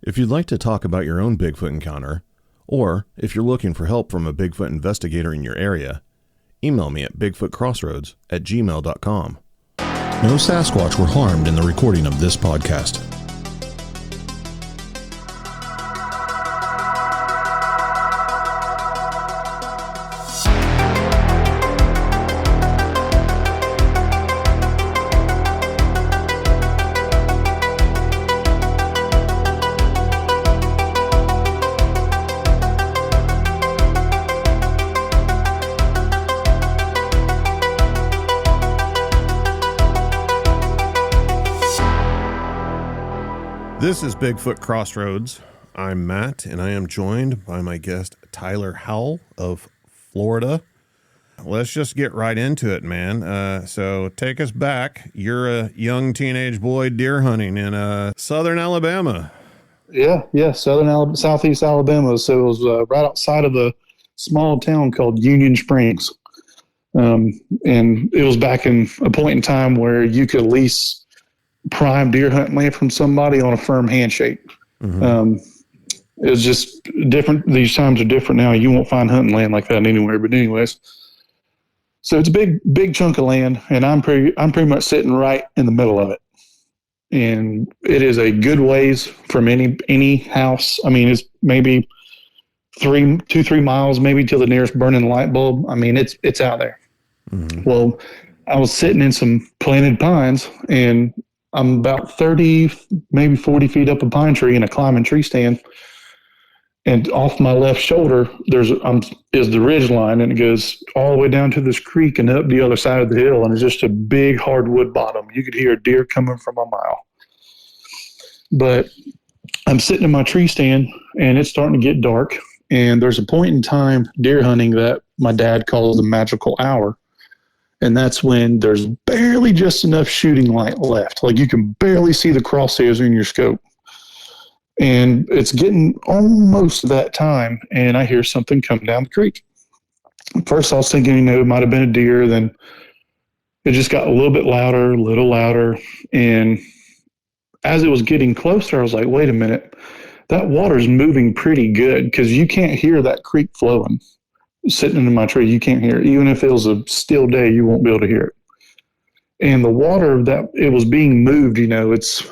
If you'd like to talk about your own Bigfoot encounter, or if you're looking for help from a Bigfoot investigator in your area, email me at bigfootcrossroads@gmail.com. No Sasquatch were harmed in the recording of this podcast. This is Bigfoot Crossroads. I'm Matt, and I am joined by my guest, Tyler Howell of Florida. Let's just get right into it, man. So take us back. You're a young teenage boy deer hunting in southern Alabama. Yeah, southeast Alabama. So it was right outside of a small town called Union Springs. And it was back in a point in time where you could lease prime deer hunting land from somebody on a firm handshake. Mm-hmm. It was just different. These times are different now. You won't find hunting land like that anywhere. But anyways, so it's a big chunk of land, and I'm pretty much sitting right in the middle of it. And it is a good ways from any house. I mean, it's maybe 3 miles maybe to the nearest burning light bulb. I mean, it's out there. Mm-hmm. Well, I was sitting in some planted pines, and I'm about 30, maybe 40 feet up a pine tree in a climbing tree stand. And off my left shoulder, is the ridge line, and it goes all the way down to this creek and up the other side of the hill. And it's just a big hardwood bottom. You could hear a deer coming from a mile. But I'm sitting in my tree stand, and it's starting to get dark. And there's a point in time deer hunting that my dad calls the magical hour. And that's when there's barely just enough shooting light left. Like you can barely see the crosshairs in your scope. And it's getting almost that time, and I hear something come down the creek. First I was thinking, it might have been a deer. Then it just got a little louder. And as it was getting closer, I was like, wait a minute, that water's moving pretty good, because you can't hear that creek flowing. Sitting in my tree, you can't hear it. Even if it was a still day, you won't be able to hear it. And the water that it was being moved,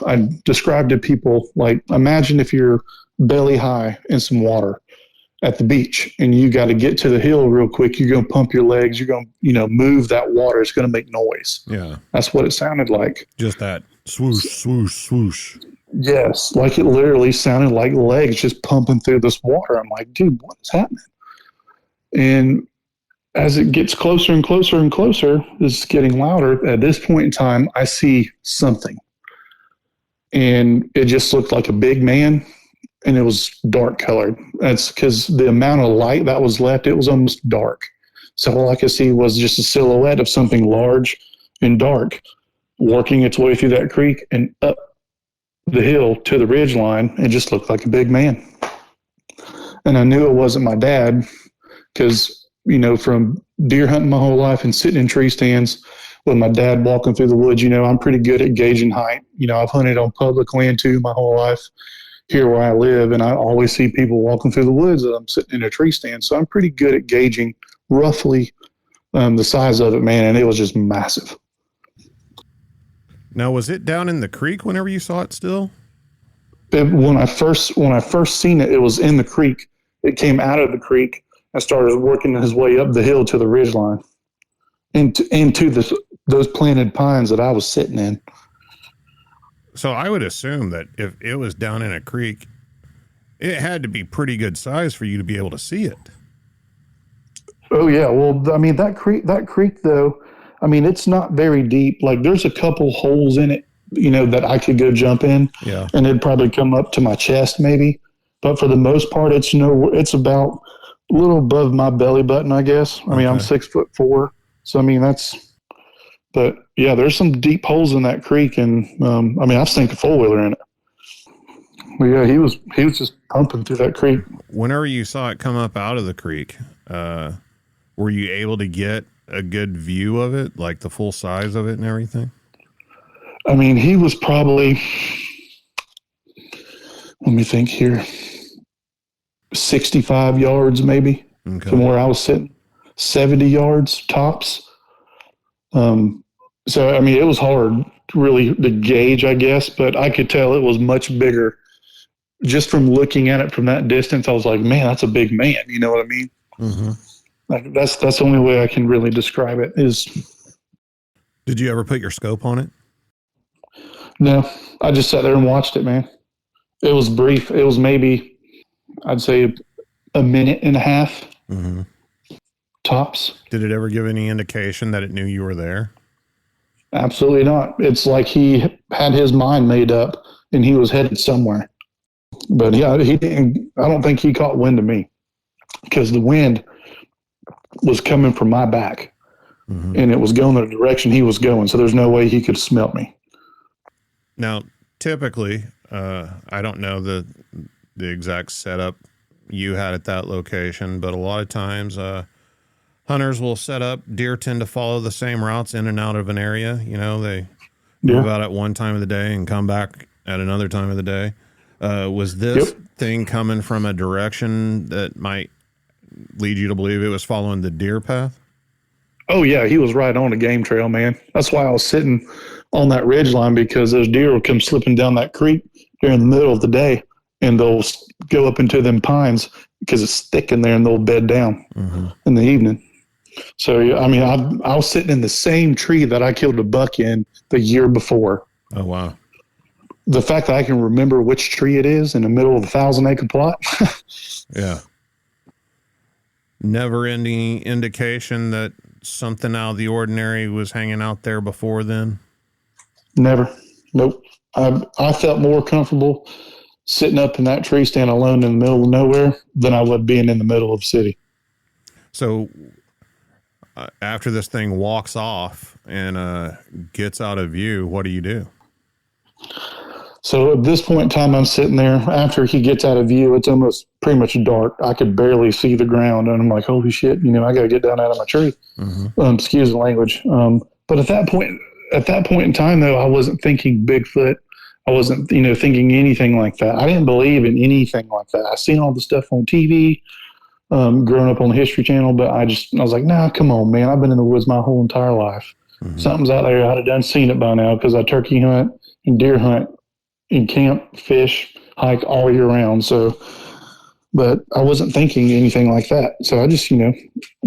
I described to people like, imagine if you're belly high in some water at the beach and you got to get to the hill real quick. You're going to pump your legs. You're going to, move that water. It's going to make noise. Yeah. That's what it sounded like. Just that swoosh, swoosh, swoosh. Yes. Like it literally sounded like legs just pumping through this water. I'm like, dude, what is happening? And as it gets closer and closer and closer, it's getting louder. At this point in time, I see something. And it just looked like a big man, and it was dark colored. That's because the amount of light that was left, it was almost dark. So all I could see was just a silhouette of something large and dark working its way through that creek and up the hill to the ridge line. It just looked like a big man. And I knew it wasn't my dad, because, from deer hunting my whole life and sitting in tree stands with my dad walking through the woods, I'm pretty good at gauging height. I've hunted on public land too my whole life here where I live, and I always see people walking through the woods that I'm sitting in a tree stand. So I'm pretty good at gauging roughly the size of it, man, and it was just massive. Now, was it down in the creek whenever you saw it still? When I first seen it, it was in the creek. It came out of the creek and started working his way up the hill to the ridge line into those planted pines that I was sitting in. So I would assume that if it was down in a creek, it had to be pretty good size for you to be able to see it. Oh yeah. Well, I mean, that creek though, I mean, it's not very deep. Like there's a couple holes in it, that I could go jump in. Yeah. And it'd probably come up to my chest maybe. But for the most part, it's about a little above my belly button, I guess. I mean, I'm 6'4", so I mean but yeah, there's some deep holes in that creek, and I've sunk a 4-wheeler in it. Well, yeah, he was just pumping through that creek. Whenever you saw it come up out of the creek, were you able to get a good view of it, like the full size of it and everything? I mean, he was probably let me think here, 65 yards maybe from where I was sitting, 70 yards tops. So, I mean, it was hard really to gauge, I guess, but I could tell it was much bigger. Just from looking at it from that distance, I was like, man, that's a big man. You know what I mean? Mm-hmm. Like, that's the only way I can really describe it is. Did you ever put your scope on it? No, I just sat there and watched it, man. It was brief. It was maybe, I'd say, a minute and a half tops. Did it ever give any indication that it knew you were there? Absolutely not. It's like he had his mind made up and he was headed somewhere. But yeah, he didn't. I don't think he caught wind of me because the wind was coming from my back and it was going the direction he was going. So there's no way he could smell me. Now, typically, I don't know the exact setup you had at that location, but a lot of times hunters will set up. Deer tend to follow the same routes in and out of an area. You know, they move out at one time of the day and come back at another time of the day. Was this thing coming from a direction that might lead you to believe it was following the deer path? Oh, yeah. He was right on a game trail, man. That's why I was sitting on that ridge line, because those deer will come slipping down that creek during the middle of the day and they'll go up into them pines because it's thick in there and they'll bed down in the evening. So, I mean, I was sitting in the same tree that I killed a buck in the year before. Oh, wow. The fact that I can remember which tree it is in the middle of a 1,000-acre plot. Yeah. Never any indication that something out of the ordinary was hanging out there before then? Never. Nope. I felt more comfortable sitting up in that tree stand alone in the middle of nowhere than I would being in the middle of the city. So after this thing walks off and gets out of view, what do you do? So at this point in time, I'm sitting there. After he gets out of view, it's almost pretty much dark. I could barely see the ground. And I'm like, holy shit, you know, I got to get down out of my tree. Excuse the language. But at that point in time, though, I wasn't thinking Bigfoot. I wasn't, you know, thinking anything like that. I didn't believe in anything like that. I seen all the stuff on TV, growing up on the History Channel, but I was like, nah, come on, man. I've been in the woods my whole entire life. Something's out there. I'd have done seen it by now because I turkey hunt and deer hunt and camp, fish, hike all year round. So, but I wasn't thinking anything like that. So I just, you know,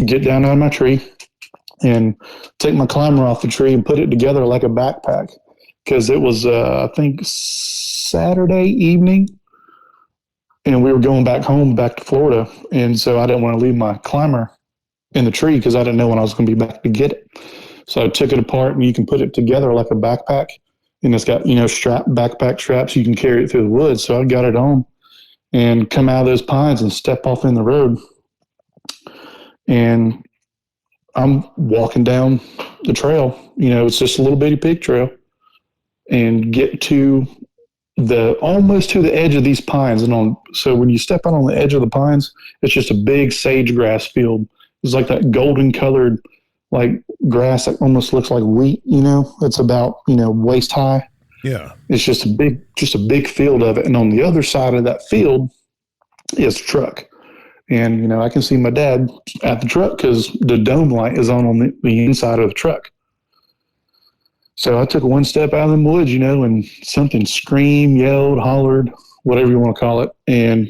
get down out of my tree and take my climber off the tree and put it together like a backpack. Because it was, I think, Saturday evening, and we were going back home, back to Florida. And so I didn't want to leave my climber in the tree because I didn't know when I was going to be back to get it. So I took it apart, and you can put it together like a backpack. And it's got, you know, backpack straps. You can carry it through the woods. So I got it on and come out of those pines and step off in the road. And I'm walking down the trail. You know, it's just a little bitty pig trail. And get to almost to the edge of these pines. So when you step out on the edge of the pines, it's just a big sage grass field. It's like that golden colored, like grass that almost looks like wheat, you know, it's about, you know, waist high. Yeah. It's just a big field of it. And on the other side of that field is a truck. And, you know, I can see my dad at the truck because the dome light is on the inside of the truck. So I took one step out of the woods, you know, and something screamed, yelled, hollered, whatever you want to call it. And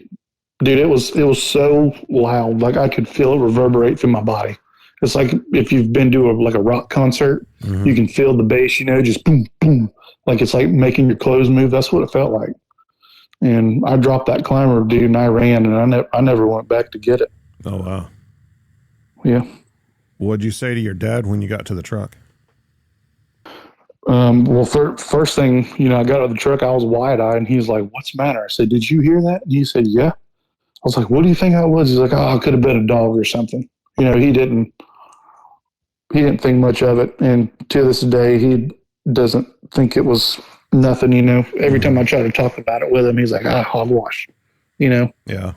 dude, it was so loud. Like I could feel it reverberate through my body. It's like if you've been to a rock concert, you can feel the bass, you know, just boom, boom. Like it's like making your clothes move. That's what it felt like. And I dropped that climber, dude, and I ran, and I never went back to get it. Oh, wow. Yeah. What'd you say to your dad when you got to the truck? Well, first thing, you know, I got out of the truck, I was wide-eyed, and he was like, what's the matter? I said, did you hear that? And he said, yeah. I was like, what do you think that was? He's like, oh, it could have been a dog or something. You know, he didn't think much of it. And to this day, he doesn't think it was nothing, you know. Every time I try to talk about it with him, he's like, hogwash, you know. Yeah.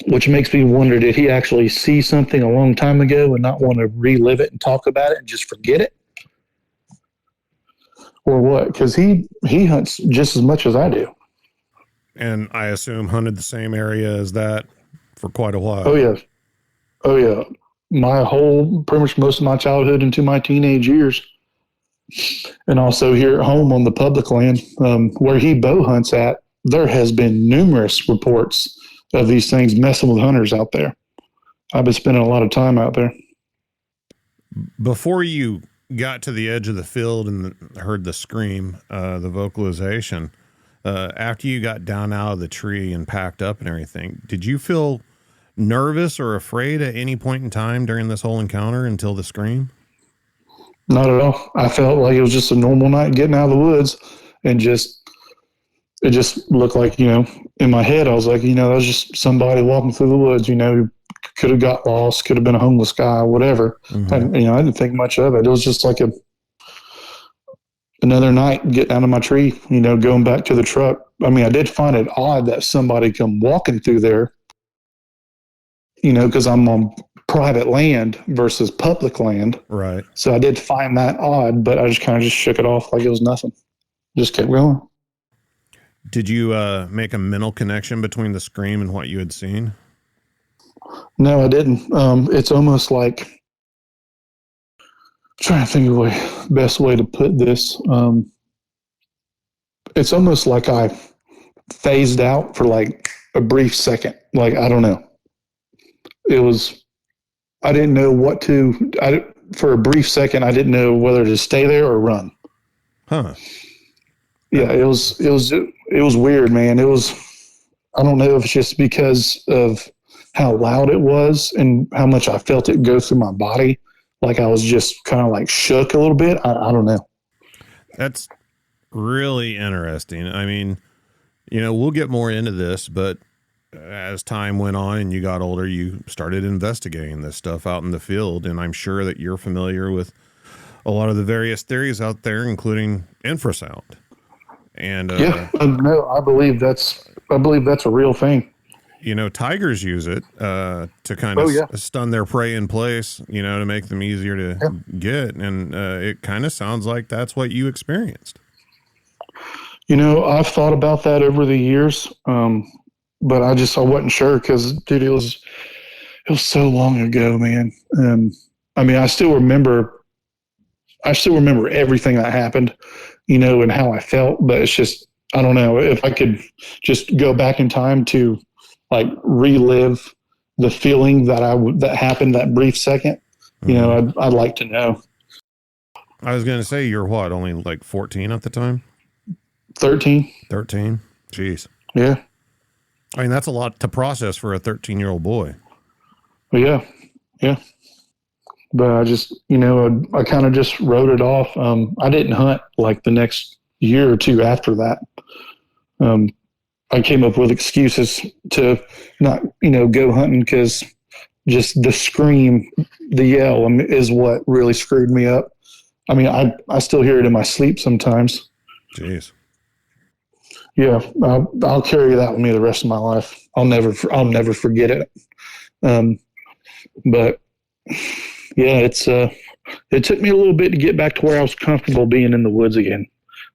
Which makes me wonder, did he actually see something a long time ago and not want to relive it and talk about it and just forget it? Or what? Because he hunts just as much as I do. And I assume hunted the same area as that for quite a while. Oh yeah. Oh yeah. Pretty much most of my childhood into my teenage years. And also here at home on the public land, where he bow hunts at, there has been numerous reports of these things messing with hunters out there. I've been spending a lot of time out there. Before you got to the edge of the field and heard the scream, the vocalization, after you got down out of the tree and packed up and everything, did you feel nervous or afraid at any point in time during this whole encounter until the scream? Not at all. I felt like it was just a normal night getting out of the woods, and it just looked like, in my head, I was like, that was just somebody walking through the woods, who could have got lost, could have been a homeless guy, whatever. Mm-hmm. And, I didn't think much of it. It was just like another night getting out of my tree, going back to the truck. I mean, I did find it odd that somebody come walking through there, because I'm on private land versus public land. Right. So I did find that odd, but I just kind of just shook it off like it was nothing. Just kept going. Did you make a mental connection between the scream and what you had seen? No, I didn't. It's almost like, I'm trying to think of the best way to put this. It's almost like I phased out for like a brief second. Like, I don't know. I didn't know for a brief second, I didn't know whether to stay there or run. Huh. Yeah, it was weird, man. I don't know if it's just because of how loud it was and how much I felt it go through my body. Like I was just kind of like shook a little bit. I don't know. That's really interesting. I mean, we'll get more into this, but as time went on and you got older, you started investigating this stuff out in the field. And I'm sure that you're familiar with a lot of the various theories out there, including infrasound. And no, I believe that's a real thing. Tigers use it to kind of stun their prey in place, to make them easier to get. And it kind of sounds like that's what you experienced. I've thought about that over the years, but I wasn't sure because, dude, it was so long ago, man. I mean, I still remember everything that happened, and how I felt, but it's just, I don't know if I could just go back in time to like relive the feeling that happened that brief second. Mm-hmm. I'd like to know. I was going to say, you're what, only like 14 at the time? 13. 13? Jeez. Yeah. I mean, that's a lot to process for a 13-year-old boy. Yeah. Yeah. But I just, I kind of just wrote it off. I didn't hunt like the next year or two after that. I came up with excuses to not, go hunting because just the scream, the yell is what really screwed me up. I mean, I still hear it in my sleep sometimes. Jeez. Yeah, I'll carry that with me the rest of my life. I'll never forget it. But yeah, it took me a little bit to get back to where I was comfortable being in the woods again.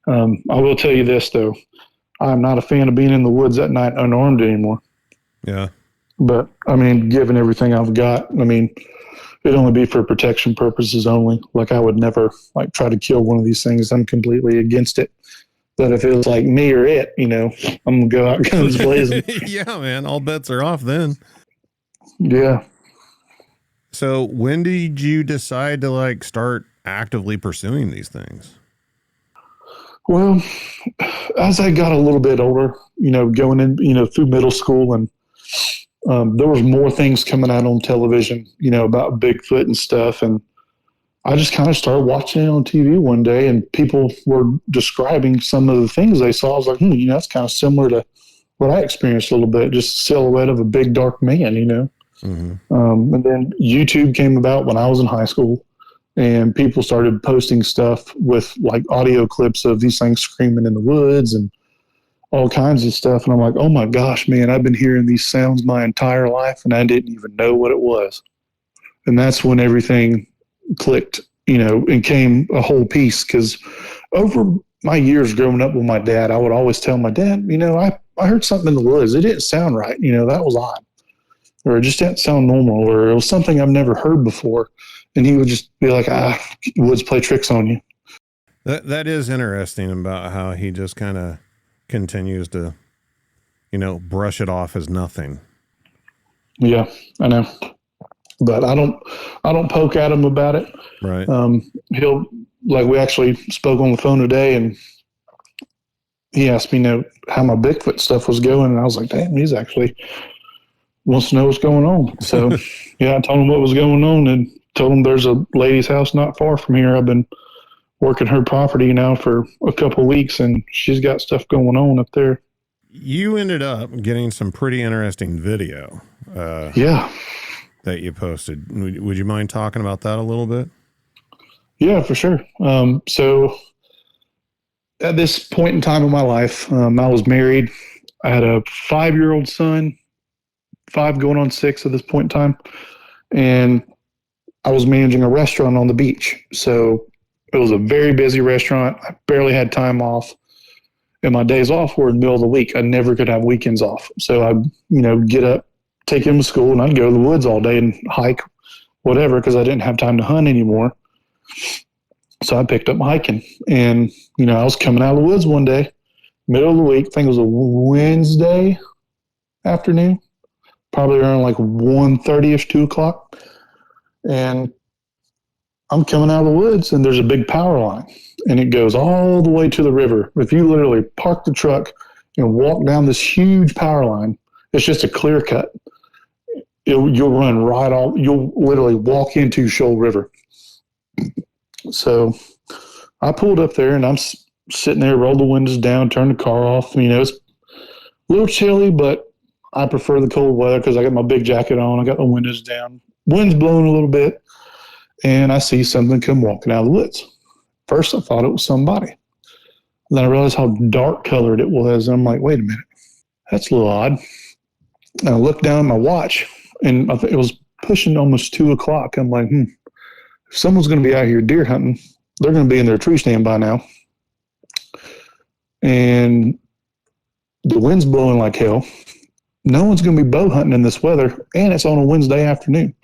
I will tell you this though, I'm not a fan of being in the woods at night unarmed anymore. Yeah. But I mean, given everything I've got, I mean, it'd only be for protection purposes only. Like I would never like try to kill one of these things. I'm completely against it. But if it was like me or it, I'm going to go out guns blazing. Yeah, man. All bets are off then. Yeah. So when did you decide to like start actively pursuing these things? Well, as I got a little bit older, going in, through middle school, and there was more things coming out on television, about Bigfoot and stuff. And I just kind of started watching it on TV one day, and people were describing some of the things they saw. I was like, that's kind of similar to what I experienced a little bit, just a silhouette of a big dark man, Mm-hmm. And then YouTube came about when I was in high school, and people started posting stuff with like audio clips of these things screaming in the woods and all kinds of stuff. And I'm like, oh my gosh, man, I've been hearing these sounds my entire life, and I didn't even know what it was. And that's when everything clicked, and came a whole piece. Because over my years growing up with my dad, I would always tell my dad, I heard something in the woods. It didn't sound right. That was odd. Or it just didn't sound normal, or it was something I've never heard before. And he would just be like, woods play tricks on you. That is interesting about how he just kind of continues to, brush it off as nothing. Yeah, I know. But I don't poke at him about it. Right. We actually spoke on the phone today, and he asked me, how my Bigfoot stuff was going. And I was like, damn, he's actually wants to know what's going on. So, yeah, I told him what was going on and told him there's a lady's house not far from here. I've been working her property now for a couple of weeks, and she's got stuff going on up there. You ended up getting some pretty interesting video. Yeah. That you posted. Would you mind talking about that a little bit? Yeah, for sure. So at this point in time in my life, I was married. I had a 5-year-old son, 5 going on 6 at this point in time. And I was managing a restaurant on the beach. So it was a very busy restaurant. I barely had time off. And my days off were in the middle of the week. I never could have weekends off. So I'd, get up, take him to school, and I'd go to the woods all day and hike, whatever, because I didn't have time to hunt anymore. So I picked up hiking. And, I was coming out of the woods one day, middle of the week. I think it was a Wednesday afternoon, probably around like 1:30ish, 2 o'clock. And I'm coming out of the woods, and there's a big power line, and it goes all the way to the river. If you literally park the truck and walk down this huge power line, it's just a clear cut. You'll run right off. You'll literally walk into Shoal River. So I pulled up there, and I'm sitting there, rolled the windows down, turned the car off. It's a little chilly, but I prefer the cold weather because I got my big jacket on. I got the windows down. Wind's blowing a little bit, and I see something come walking out of the woods. First, I thought it was somebody. Then I realized how dark colored it was, and I'm like, wait a minute. That's a little odd. And I looked down at my watch, and I think it was pushing almost 2 o'clock. I'm like, if someone's going to be out here deer hunting, they're going to be in their tree stand by now. And the wind's blowing like hell. No one's going to be bow hunting in this weather, and it's on a Wednesday afternoon.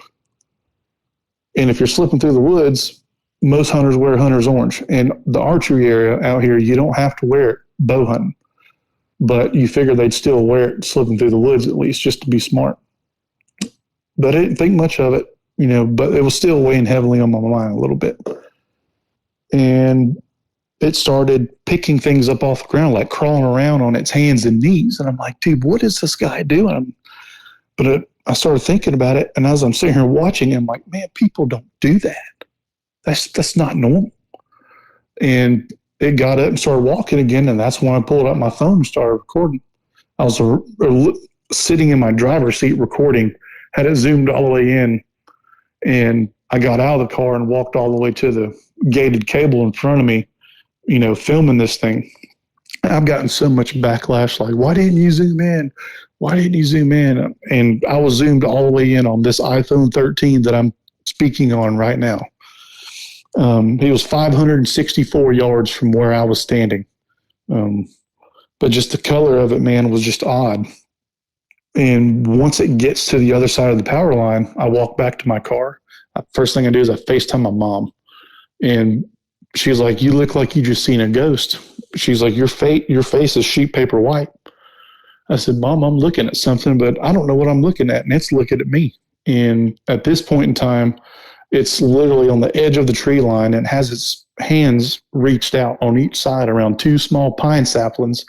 And if you're slipping through the woods, most hunters wear hunter's orange. And the archery area out here, you don't have to wear it bow hunting. But you figure they'd still wear it slipping through the woods at least, just to be smart. But I didn't think much of it, but it was still weighing heavily on my mind a little bit. And it started picking things up off the ground, like crawling around on its hands and knees. And I'm like, dude, what is this guy doing? But I started thinking about it. And as I'm sitting here watching, I'm like, man, people don't do that. That's not normal. And it got up and started walking again. And that's when I pulled up my phone and started recording. I was sitting in my driver's seat recording, had it zoomed all the way in. And I got out of the car and walked all the way to the gated cable in front of me, filming this thing. I've gotten so much backlash, like, why didn't you zoom in? Why didn't you zoom in? And I was zoomed all the way in on this iPhone 13 that I'm speaking on right now. He was 564 yards from where I was standing. But just the color of it, man, was just odd. And once it gets to the other side of the power line, I walk back to my car. First thing I do is I FaceTime my mom. And she's like, you look like you just seen a ghost. She's like, your face is sheet paper white. I said, Mom, I'm looking at something, but I don't know what I'm looking at. And it's looking at me. And at this point in time, it's literally on the edge of the tree line and has its hands reached out on each side around 2 small pine saplings.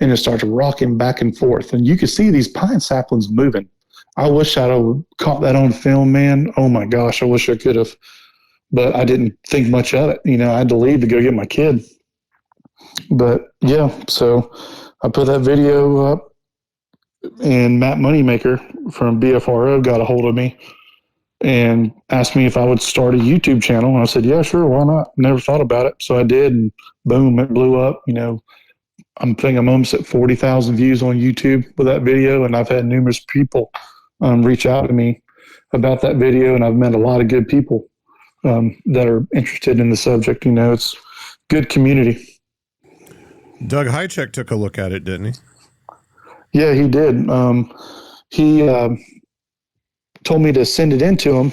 And it starts rocking back and forth. And you could see these pine saplings moving. I wish I'd have caught that on film, man. Oh, my gosh, I wish I could have. But I didn't think much of it. I had to leave to go get my kid. But, yeah, so I put that video up, and Matt Moneymaker from BFRO got a hold of me and asked me if I would start a YouTube channel. And I said, yeah, sure, why not? Never thought about it. So I did, and boom, it blew up. I'm almost at 40,000 views on YouTube with that video, and I've had numerous people reach out to me about that video, and I've met a lot of good people that are interested in the subject. It's good community. Doug Hychek took a look at it, didn't he? Yeah, he did. He told me to send it in to him.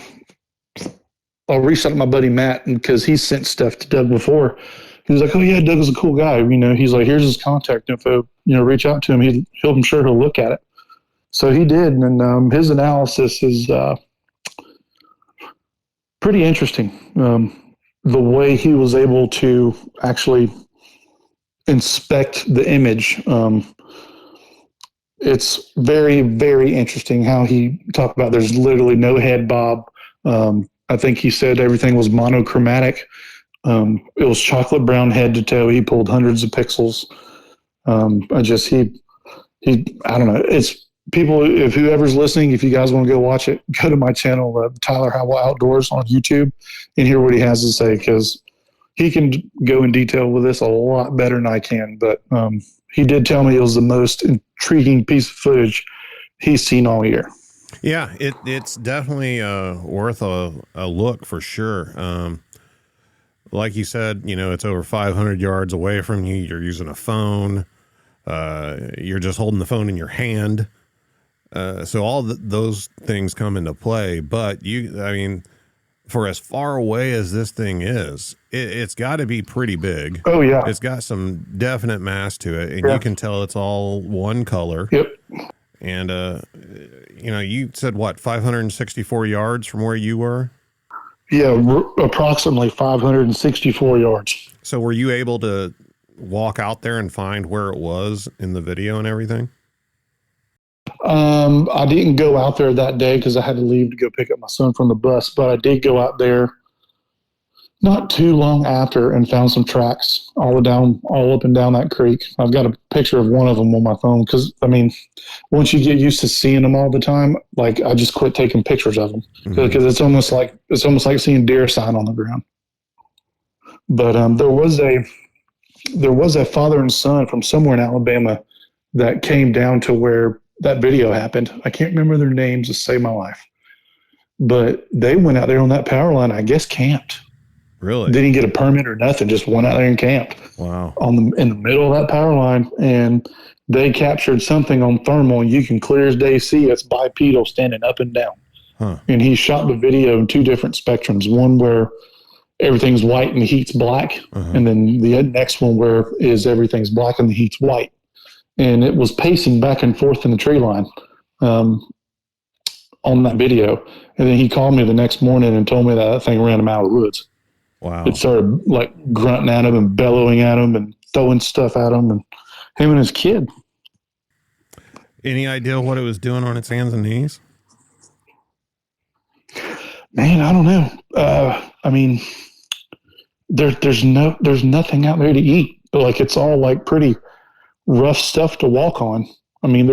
I reached out to my buddy Matt, and because he's sent stuff to Doug before, he was like, "Oh yeah, Doug is a cool guy." He's like, "Here's his contact info. Reach out to him. I'm sure he'll look at it." So he did, and his analysis is pretty interesting. The way he was able to actually inspect the image. It's very, very interesting how he talked about there's literally no head bob. I think he said everything was monochromatic. It was chocolate brown head to toe. He pulled hundreds of pixels. I don't know. It's people, if whoever's listening, if you guys want to go watch it, go to my channel, Tyler Howell Outdoors on YouTube, and hear what he has to say, because he can go in detail with this a lot better than I can. But he did tell me it was the most intriguing piece of footage he's seen all year. Yeah, it's definitely worth a look for sure. Like you said, it's over 500 yards away from you. You're using a phone. You're just holding the phone in your hand. So all those things come into play. But for as far away as this thing is, it's got to be pretty big. Oh, yeah. It's got some definite mass to it, and yeah. You can tell it's all one color. Yep. And, you said, 564 yards from where you were? Yeah, approximately 564 yards. So were you able to walk out there and find where it was in the video and everything? I didn't go out there that day because I had to leave to go pick up my son from the bus, but I did go out there not too long after and found some tracks all up and down that creek. I've got a picture of one of them on my phone because, once you get used to seeing them all the time, like I just quit taking pictures of them because it's almost like seeing deer sign on the ground. But there was a father and son from somewhere in Alabama that came down to where that video happened. I can't remember their names to save my life, but they went out there on that power line, I guess camped. Really? Didn't get a permit or nothing, just went out there and camped. Wow. In the middle of that power line, and they captured something on thermal, and you can clear as day see it's bipedal standing up and down. Huh. And he shot the video in two different spectrums, one where everything's white and the heat's black, and then the next one where everything's black and the heat's white. And it was pacing back and forth in the tree line on that video. And then he called me the next morning and told me that thing ran him out of the woods. Wow. It started like grunting at him and bellowing at him and throwing stuff at him, and him and his kid. Any idea what it was doing on its hands and knees? Man, I don't know. There's nothing out there to eat. Like, it's all like pretty rough stuff to walk on. I don't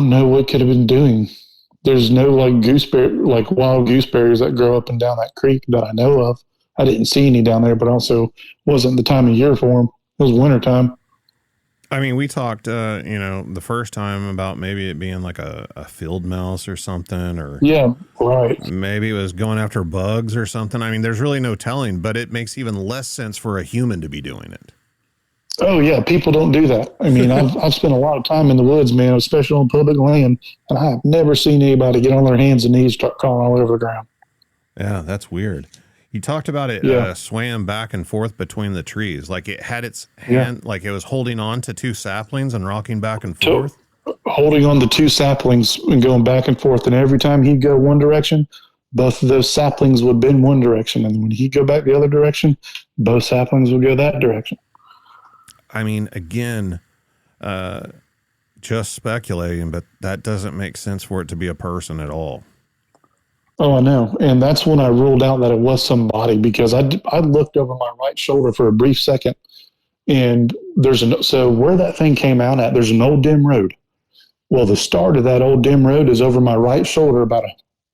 know what could have been doing. There's no like wild gooseberries that grow up and down that creek that I know of. I didn't see any down there, but also wasn't the time of year for them. It was wintertime. We talked, the first time about maybe it being like a field mouse or something, or yeah, right. Maybe it was going after bugs or something. There's really no telling, but it makes even less sense for a human to be doing it. Oh yeah, people don't do that. I've spent a lot of time in the woods, man, especially on public land, and I have never seen anybody get on their hands and knees, start crawling all over the ground. Yeah, that's weird. You talked about it swam back and forth between the trees, like it had its hand, like it was holding on to two saplings and rocking back and forth. Holding on to two saplings and going back and forth, and every time he'd go one direction, both of those saplings would bend one direction, and when he'd go back the other direction, both saplings would go that direction. Again, just speculating, but that doesn't make sense for it to be a person at all. Oh, I know. And that's when I ruled out that it was somebody, because I looked over my right shoulder for a brief second, and so where that thing came out at, there's an old dim road. Well, the start of that old dim road is over my right shoulder, about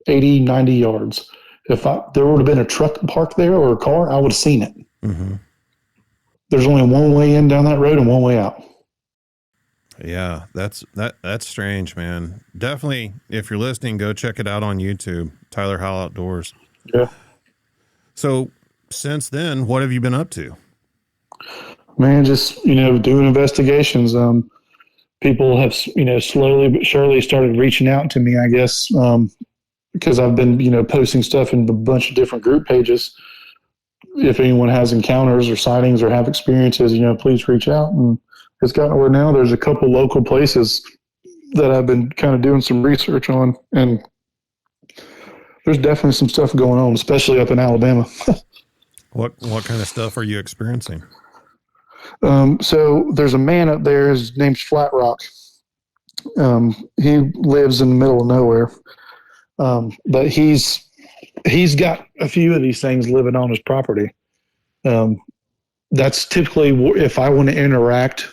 80, 90 yards. If there would have been a truck parked there or a car, I would have seen it. Mm-hmm. There's only one way in down that road and one way out. Yeah, that's strange, man. Definitely, if you're listening, go check it out on YouTube, Tyler Howell Outdoors. Yeah. So since then, what have you been up to? Man, just, doing investigations. people have, slowly but surely started reaching out to me, I guess, because I've been, posting stuff in a bunch of different group pages. If anyone has encounters or sightings or have experiences, please reach out. And it's gotten where now there's a couple local places that I've been kind of doing some research on, and there's definitely some stuff going on, especially up in Alabama. What kind of stuff are you experiencing? So there's a man up there. His name's Flat Rock. He lives in the middle of nowhere, but he's got a few of these things living on his property. That's typically if I want to interact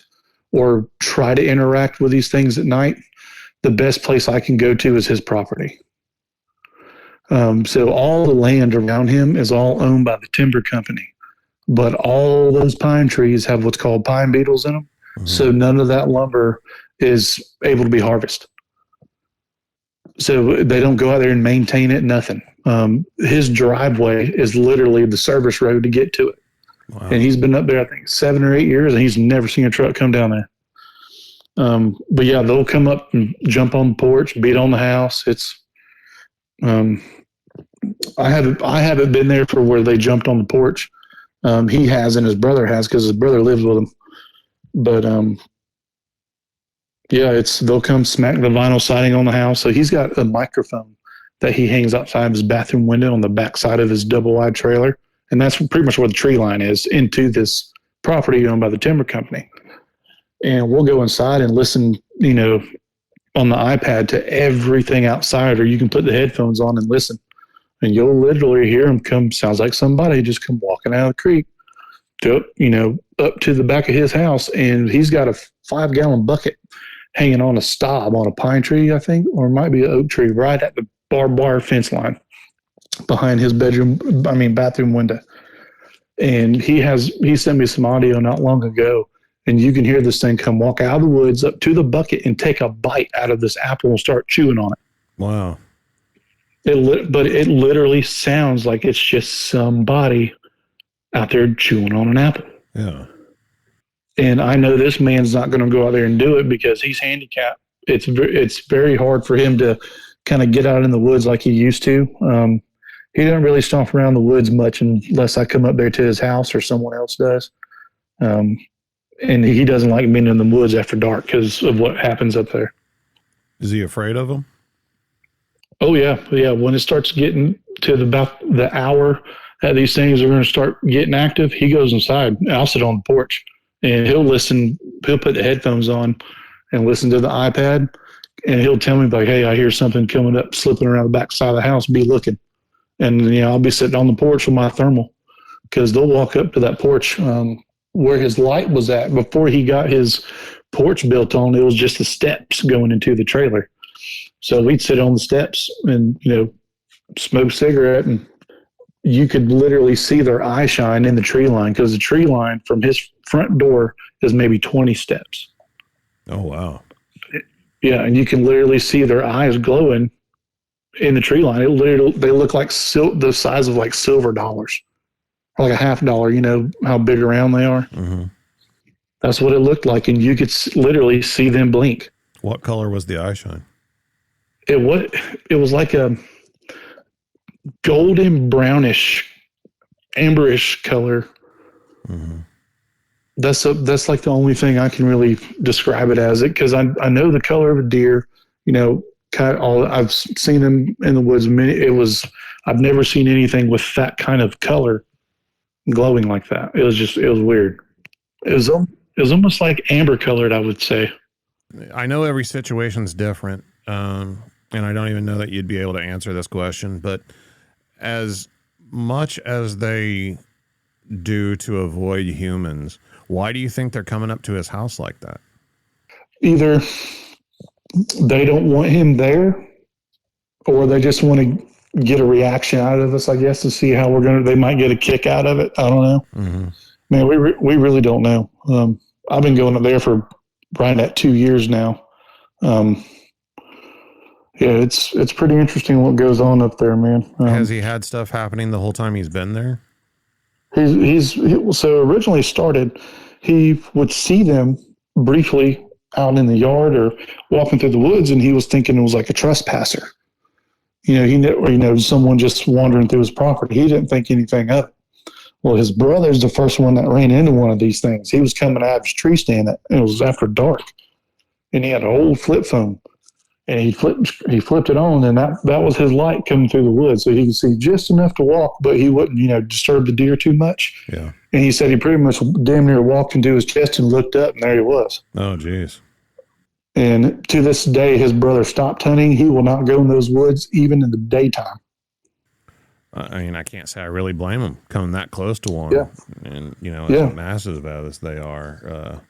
or try to interact with these things at night, the best place I can go to is his property. So all the land around him is all owned by the timber company, but all those pine trees have what's called pine beetles in them. Mm-hmm. So none of that lumber is able to be harvested. So they don't go out there and maintain it, nothing. His driveway is literally the service road to get to it. Wow. And he's been up there, I think, 7 or 8 years, and he's never seen a truck come down there. But yeah, they'll come up and jump on the porch, beat on the house. It's, I haven't been there for where they jumped on the porch. He has, and his brother has, because his brother lives with him. But yeah, they'll come smack the vinyl siding on the house. So he's got a microphone that he hangs outside of his bathroom window on the back side of his double-wide trailer, and that's pretty much where the tree line is into this property owned by the timber company. And we'll go inside and listen, on the iPad to everything outside, or you can put the headphones on and listen. And you'll literally hear him come, sounds like somebody just come walking out of the creek to, up to the back of his house. And he's got a 5-gallon bucket hanging on a stub on a pine tree, I think, or it might be an oak tree right at the barbed wire fence line behind his bathroom window. And he sent me some audio not long ago, and you can hear this thing come walk out of the woods up to the bucket and take a bite out of this apple and start chewing on it. Wow. But it literally sounds like it's just somebody out there chewing on an apple. Yeah. And I know this man's not going to go out there and do it because he's handicapped. It's very hard for him to kind of get out in the woods like he used to. He doesn't really stomp around the woods much unless I come up there to his house or someone else does. And he doesn't like being in the woods after dark because of what happens up there. Is he afraid of them? Oh, yeah. Yeah. When it starts getting to about the hour that these things are going to start getting active, he goes inside. I'll sit on the porch and he'll listen. He'll put the headphones on and listen to the iPad, and he'll tell me, like, hey, I hear something coming up, slipping around the back side of the house. Be looking. And, I'll be sitting on the porch with my thermal because they'll walk up to that porch where his light was at. Before he got his porch built on, it was just the steps going into the trailer. So we'd sit on the steps and, smoke a cigarette, and you could literally see their eye shine in the tree line because the tree line from his front door is maybe 20 steps. Oh, wow. Yeah, and you can literally see their eyes glowing in the tree line. They look like the size of like silver dollars, or like a $50, how big around they are. Mm-hmm. That's what it looked like, and you could literally see them blink. What color was the eye shine? It was like a golden brownish, amberish color. Mm-hmm. That's like the only thing I can really describe it as, because I know the color of a deer. I've seen them in the woods. I've never seen anything with that kind of color glowing like that. It was weird. It was almost like amber colored, I would say. I know every situation's different. And I don't even know that you'd be able to answer this question, but as much as they do to avoid humans, why do you think they're coming up to his house like that? Either they don't want him there, or they just want to get a reaction out of us, I guess, to see how they might get a kick out of it. I don't know. Mm-hmm. Man, we really don't know. I've been going up there for right at 2 years now. Yeah, it's pretty interesting what goes on up there, man. Has he had stuff happening the whole time he's been there? So originally started, he would see them briefly out in the yard or walking through the woods, and he was thinking it was like a trespasser. Someone just wandering through his property. He didn't think anything of it. Well, his brother's the first one that ran into one of these things. He was coming out of his tree stand, and it was after dark, and he had an old flip phone, and he flipped it on, and that was his light coming through the woods, so he could see just enough to walk, but he wouldn't, disturb the deer too much. Yeah. And he said he pretty much damn near walked into his chest and looked up, and there he was. Oh, geez. And to this day, his brother stopped hunting. He will not go in those woods even in the daytime. I mean, I can't say I really blame them coming that close to one. Yeah. And, as massive as they are.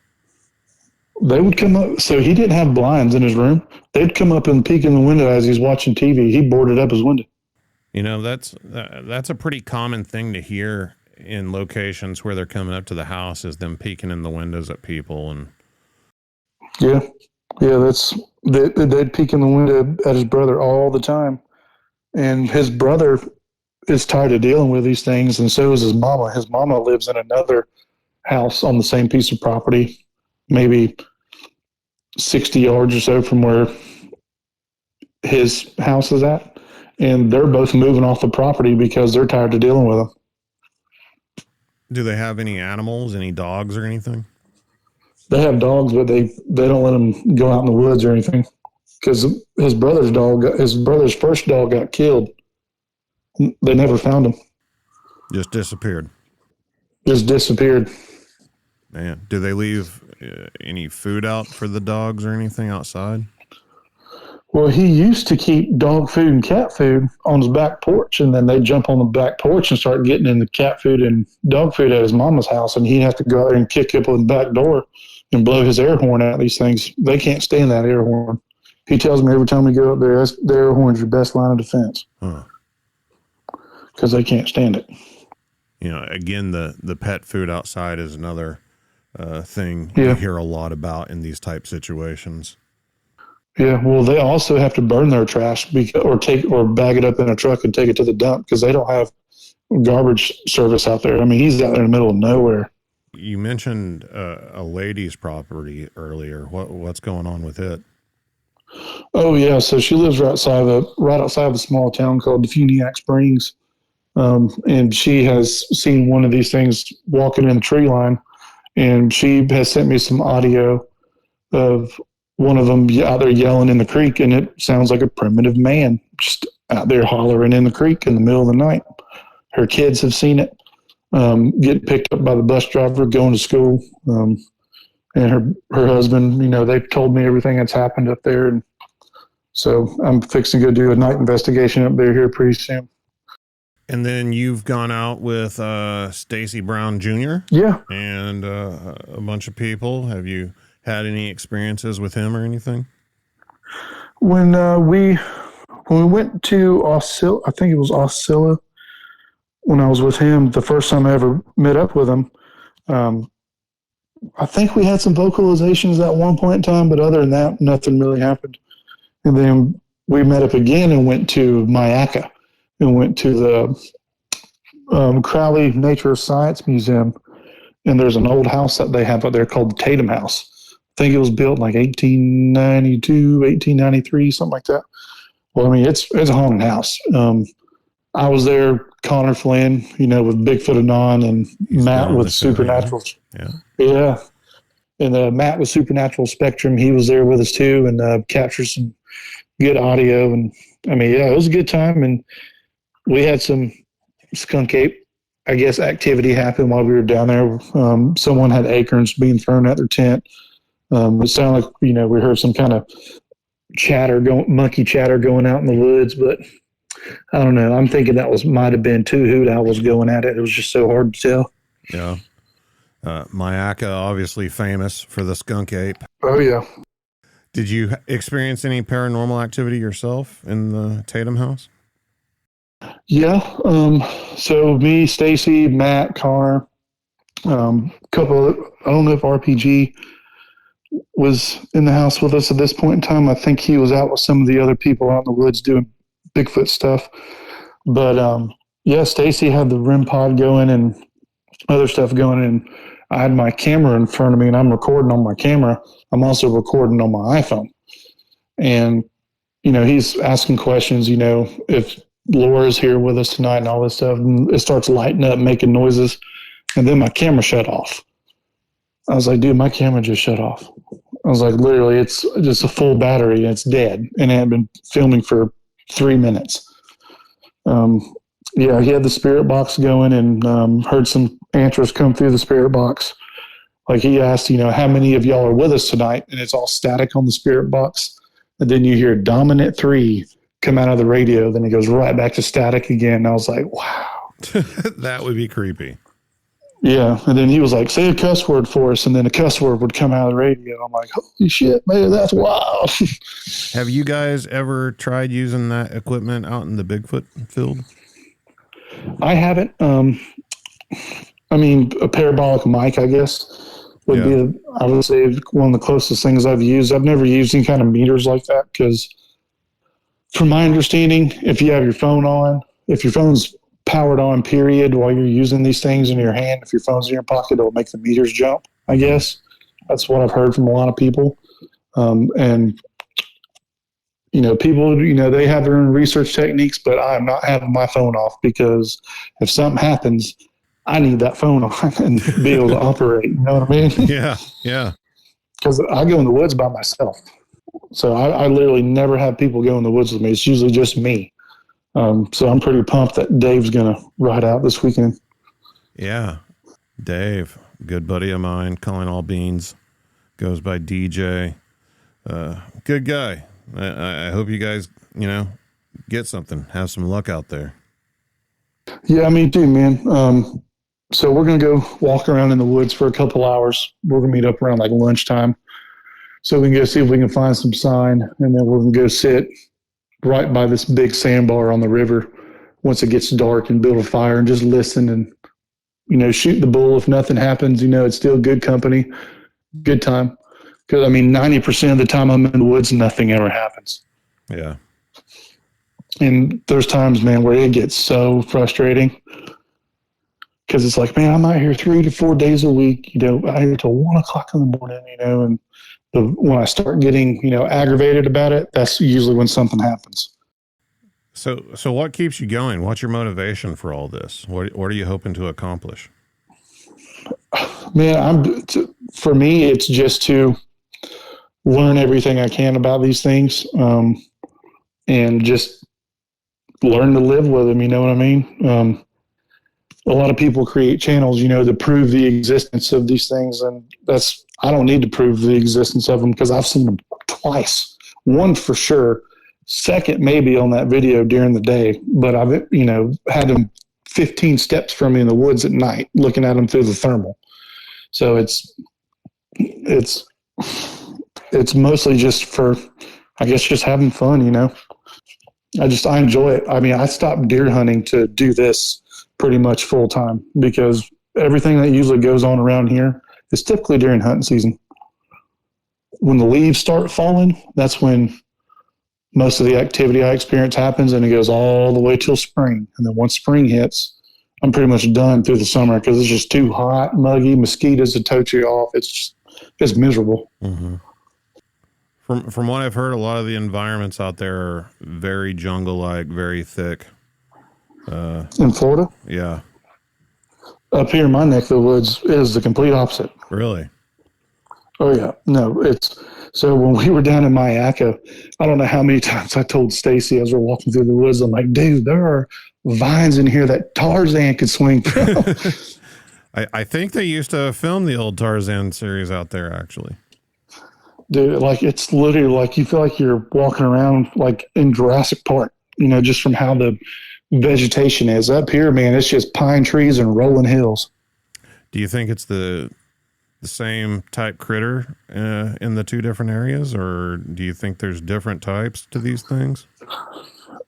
They would come up. So he didn't have blinds in his room. They'd come up and peek in the window as he's watching TV. He boarded up his window. That's a pretty common thing to hear in locations where they're coming up to the house, is them peeking in the windows at people. And yeah, they'd peek in the window at his brother all the time. And his brother is tired of dealing with these things, and so is his mama. His mama lives in another house on the same piece of property, maybe 60 yards or so from where his house is at, and they're both moving off the property because they're tired of dealing with them. Do they have any animals, any dogs or anything? They have dogs, but they don't let them go out in the woods or anything, because his brother's first dog got killed. They never found him. Just disappeared. Man, do they leave any food out for the dogs or anything outside? Well, he used to keep dog food and cat food on his back porch, and then they'd jump on the back porch and start getting in the cat food and dog food at his mama's house, and he'd have to go out there and kick up on the back door and blow his air horn out. These things, they can't stand that air horn. He tells me every time we go up there, the air horn's your best line of defense. Huh. Because they can't stand it. Again, the pet food outside is another thing you hear a lot about in these type situations. Yeah, well, they also have to burn their trash or bag it up in a truck and take it to the dump because they don't have garbage service out there. I mean, he's out there in the middle of nowhere. You mentioned a lady's property earlier. What's going on with it? Oh yeah, so she lives right outside of a small town called Defuniak Springs. And she has seen one of these things walking in the tree line, and she has sent me some audio of one of them out there yelling in the creek, and it sounds like a primitive man just out there hollering in the creek in the middle of the night. Her kids have seen it, get picked up by the bus driver going to school, and her husband, they've told me everything that's happened up there, and so I'm fixing to go do a night investigation up there here pretty soon. And then you've gone out with Stacy Brown Jr. Yeah. And a bunch of people. Have you had any experiences with him or anything? When we went to Osceola, I think it was Osceola, when I was with him, the first time I ever met up with him, I think we had some vocalizations at one point in time, but other than that, nothing really happened. And then we met up again and went to Mayaca. And went to the Crowley Nature Science Museum, and there's an old house that they have out there called the Tatum House. I think it was built in like 1892, 1893, something like that. Well, I mean, it's a haunted house. I was there, Connor Flynn, with Bigfoot Anon, and Matt with Supernatural. Yeah. And Matt with Supernatural Spectrum, he was there with us too, and captured some good audio. And I mean, yeah, it was a good time. And we had some skunk ape, I guess, activity happen while we were down there. Someone had acorns being thrown at their tent. It sounded like, we heard some kind of monkey chatter going out in the woods, but I don't know. I'm thinking that might have been two hoot owls going at it. It was just so hard to tell. Yeah. Mayaca, obviously famous for the skunk ape. Oh, yeah. Did you experience any paranormal activity yourself in the Tatum house? Yeah. So me, Stacy, Matt, Connor, couple. I don't know if RPG was in the house with us at this point in time. I think he was out with some of the other people out in the woods doing Bigfoot stuff. But yeah, Stacy had the REM pod going and other stuff going, and I had my camera in front of me and I'm recording on my camera. I'm also recording on my iPhone. And, he's asking questions, if Laura's here with us tonight and all this stuff. And it starts lighting up, making noises. And then my camera shut off. I was like, dude, my camera just shut off. I was like, literally, it's just a full battery and it's dead. And it had been filming for 3 minutes. He had the spirit box going and heard some answers come through the spirit box. Like he asked, how many of y'all are with us tonight? And it's all static on the spirit box. And then you hear dominant 3 come out of the radio. Then it goes right back to static again. And I was like, wow. That would be creepy. Yeah. And then he was like, say a cuss word for us. And then a cuss word would come out of the radio. I'm like, holy shit, man, that's wild. Have you guys ever tried using that equipment out in the Bigfoot field? I haven't. A parabolic mic, I guess, would be, I would say, one of the closest things I've used. I've never used any kind of meters like that because, from my understanding, if you have your phone on, if your phone's powered on, period, while you're using these things in your hand, if your phone's in your pocket, it'll make the meters jump, I guess. That's what I've heard from a lot of people. People, they have their own research techniques, but I'm not having my phone off because if something happens, I need that phone on and be able to operate. You know what I mean? Yeah, yeah. Because I go in the woods by myself. So I literally never have people go in the woods with me. It's usually just me. So I'm pretty pumped that Dave's going to ride out this weekend. Yeah. Dave, good buddy of mine, calling all beans, goes by DJ. Good guy. I hope you guys, get something, have some luck out there. Yeah, me too, man. So we're going to go walk around in the woods for a couple hours. We're going to meet up around like lunchtime so we can go see if we can find some sign. And then we're going to go sit right by this big sandbar on the river once it gets dark and build a fire and just listen and, shoot the bull. If nothing happens, it's still good company, good time. Because, 90% of the time I'm in the woods, nothing ever happens. Yeah. And there's times, man, where it gets so frustrating. Because it's like, man, I'm out here 3 to 4 days a week, out here till 1 o'clock in the morning, and when I start getting, aggravated about it, that's usually when something happens. So what keeps you going? What's your motivation for all this? What are you hoping to accomplish? Man, for me, it's just to learn everything I can about these things, and just learn to live with them. You know what I mean? A lot of people create channels, to prove the existence of these things. And I don't need to prove the existence of them because I've seen them twice. One for sure. Second, maybe on that video during the day, but I've, had them 15 steps from me in the woods at night, looking at them through the thermal. So it's mostly just for, I guess, just having fun, I enjoy it. I stopped deer hunting to do this pretty much full time because everything that usually goes on around here is typically during hunting season. When the leaves start falling, that's when most of the activity I experience happens, and it goes all the way till spring. And then once spring hits, I'm pretty much done through the summer because it's just too hot, muggy, mosquitoes to tote you off. It's miserable. Mm-hmm. From what I've heard, a lot of the environments out there are very jungle-like, very thick. In Florida? Yeah. Up here in my neck of the woods is the complete opposite. Really? Oh, yeah. No, so when we were down in Mayaca, I don't know how many times I told Stacy as we're walking through the woods, I'm like, dude, there are vines in here that Tarzan could swing from. I think they used to film the old Tarzan series out there, actually. Dude, it's literally like you feel like you're walking around like in Jurassic Park, just from how the vegetation is. Up here, man, it's just pine trees and rolling hills. Do you think it's the same type critter in the two different areas, or do you think there's different types to these things?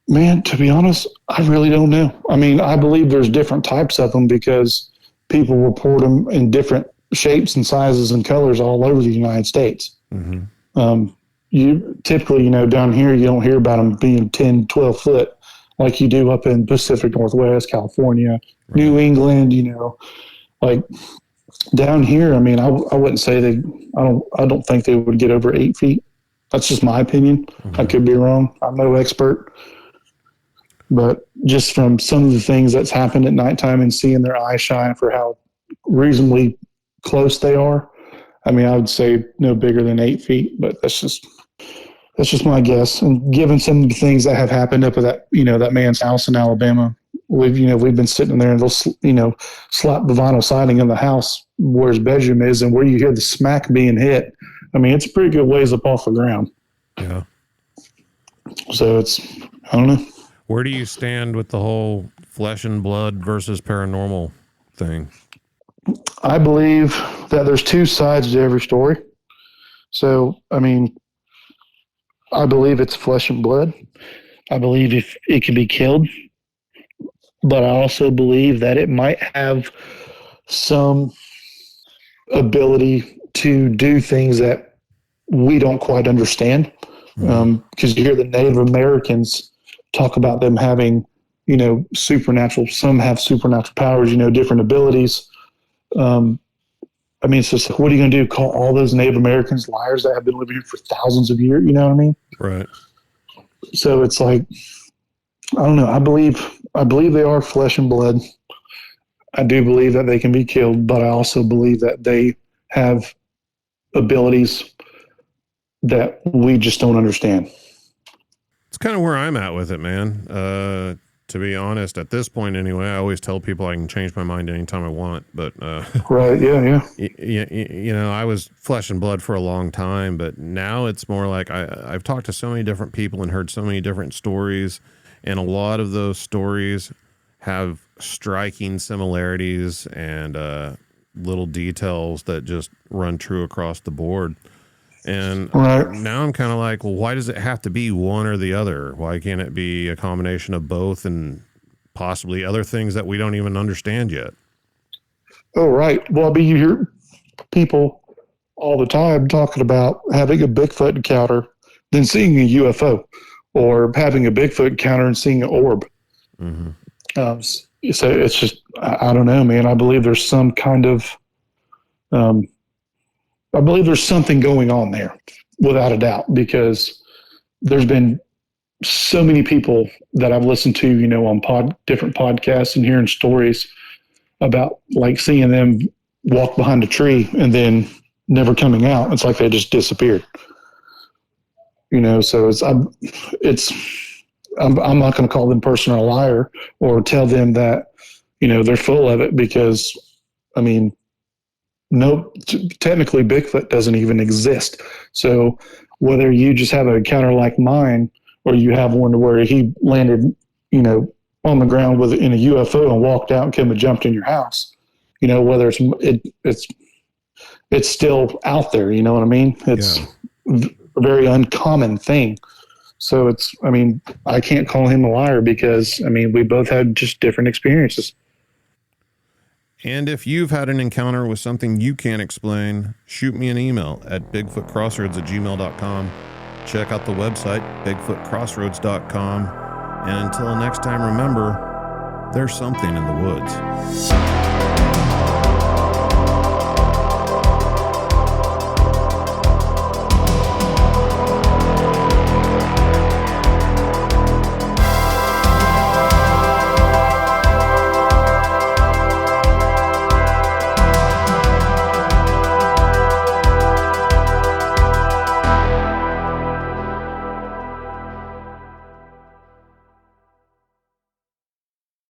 Man, to be honest, I really don't know. I believe there's different types of them because people report them in different shapes and sizes and colors all over the United States. Mm-hmm. You typically, down here, you don't hear about them being 10, 12 foot like you do up in Pacific Northwest, California, right. New England, like Down here, I mean, I wouldn't say they. I don't think they would get over 8 feet. That's just my opinion. Mm-hmm. I could be wrong. I'm no expert, but just from some of the things that's happened at nighttime and seeing their eyes shine for how reasonably close they are, I mean, I would say no bigger than 8 feet. But that's just my guess. And given some of the things that have happened up at that man's house in Alabama, we've been sitting there and they'll slap the vinyl siding in the house where his bedroom is, and where you hear the smack being hit, I mean, it's a pretty good ways up off the ground. Yeah. So I don't know. Where do you stand with the whole flesh and blood versus paranormal thing? I believe that there's two sides to every story. So, I mean, I believe it's flesh and blood. I believe if it can be killed, but I also believe that it might have some ability to do things that we don't quite understand. Because you hear the Native Americans talk about them having, supernatural. Some have supernatural powers, different abilities. I mean, it's just like, what are you going to do? Call all those Native Americans liars that have been living here for thousands of years? You know what I mean? Right. So it's like, I don't know. I believe they are flesh and blood. I do believe that they can be killed, but I also believe that they have abilities that we just don't understand. It's kind of where I'm at with it, man. To be honest, at this point anyway, I always tell people I can change my mind anytime I want, but right, yeah. I was flesh and blood for a long time, but now it's more like I've talked to so many different people and heard so many different stories, and a lot of those stories have striking similarities and little details that just run true across the board. And now I'm kind of like, well, why does it have to be one or the other? Why can't it be a combination of both and possibly other things that we don't even understand yet? Oh, right. Well, I mean, you hear people all the time talking about having a Bigfoot encounter, then seeing a UFO, or having a Bigfoot encounter and seeing an orb. Mm-hmm. So it's just, I don't know, man. I believe there's some kind of, I believe there's something going on there, without a doubt, because there's been so many people that I've listened to, on different podcasts and hearing stories about like seeing them walk behind a tree and then never coming out. It's like they just disappeared. So I'm not going to call them person a liar or tell them that, they're full of it, because, I mean, no, technically Bigfoot doesn't even exist. So whether you just have an encounter like mine, or you have one where he landed, on the ground in a UFO and walked out and came and jumped in your house, whether it's still out there. You know what I mean? It's a very uncommon thing. So I can't call him a liar, because we both had just different experiences. And if you've had an encounter with something you can't explain, shoot me an email at bigfootcrossroads@gmail.com. Check out the website, bigfootcrossroads.com. And until next time, remember, there's something in the woods.